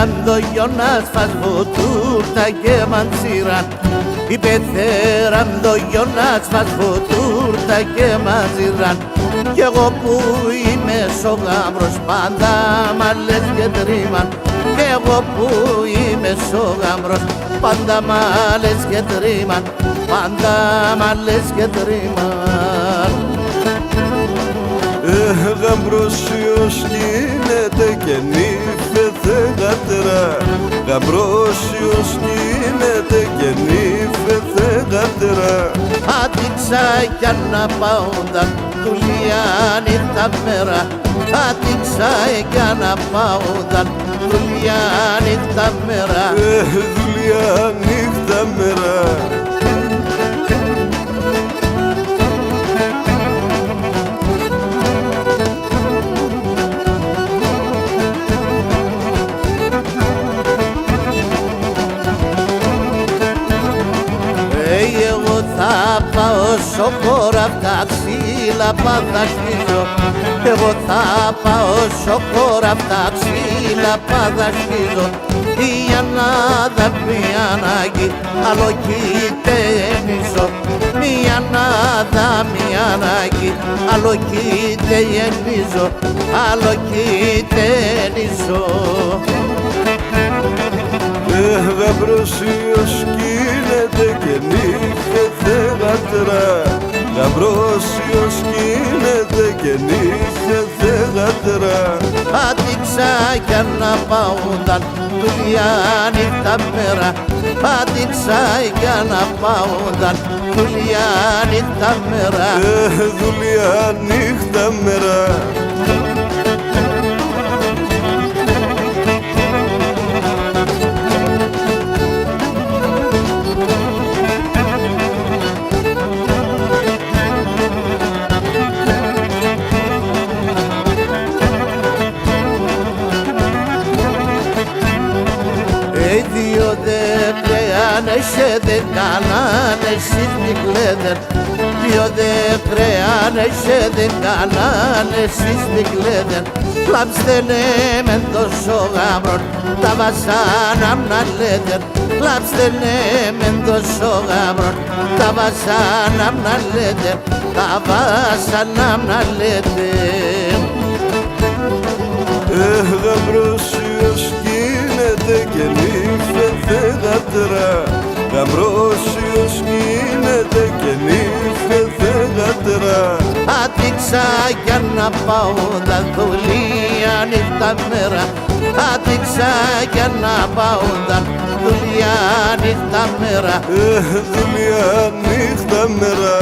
πεθέραν το γιονάς φασβοτούρτα και μαντσίραν. Η πεθέραν το γιονάς φασβοτούρτα και μαντσίραν. Κι εγώ που είμαι σογάμρος πάντα μ' λες και τρίμαν. Κι εγώ που είμαι σογάμρος πάντα μ' λες και τρίμαν. Πάντα μ' λες και τρίμαν. Γαμπρόσιος γίνεται και νύφεθε γατρά. Γαμπρόσιος γίνεται και νύφεθε γατρά. Άτυξα κι αναπαούνταν δουλειά νύχτα μέρα. Άτυξα κι αναπαούνταν δουλειά νύχτα μέρα. Δουλειά νύχτα μέρα. Εγώ θα πάω σοκόραφτα ξύλα παδασκίζω. Εγώ θα πάω σοκόραφτα ξύλα παδασκίζω. Η ανάδα μια ανάγκη άλλο κοιτένισο. Μια ανάδα μια ανάγκη άλλο κοιτένισο. Άλλο κοιτένισο. Γαμπρόσιος γίνεται και νύχεται γατρά. Γαμπρόσιος γίνεται και νύχεται γατρά. Άτυξα κι αναπαούνταν δουλειά νύχτα μέρα. Άτυξα κι αναπαούνταν δουλειά νύχτα μέρα. Δουλειά νύχτα μέρα. Δύο δεν κρεάνεσαι, δεν κάνανε εσείς μη κλαίδερ. Δύο δεν κρεάνεσαι, δεν κάνανε εσείς μη κλαίδερ. Κλάψτενε μεν τόσο γάμρον, τα βασάνα μνα λέτερ. Κλάψτενε μεν τόσο γάμρον, τα βασάνα μνα λέτερ. Τα βασάνα μνα λέτερ. Γαμπρόσιος γίνεται και νύφεθε γατρά. Γαμπρόσιος γίνεται και νύφεθε γατρά. Άτυξα κι αναπαούνταν δουλειά νύχτα μέρα. Άτυξα κι αναπαούνταν δουλειά νύχτα μέρα. Δουλειά νύχτα μέρα.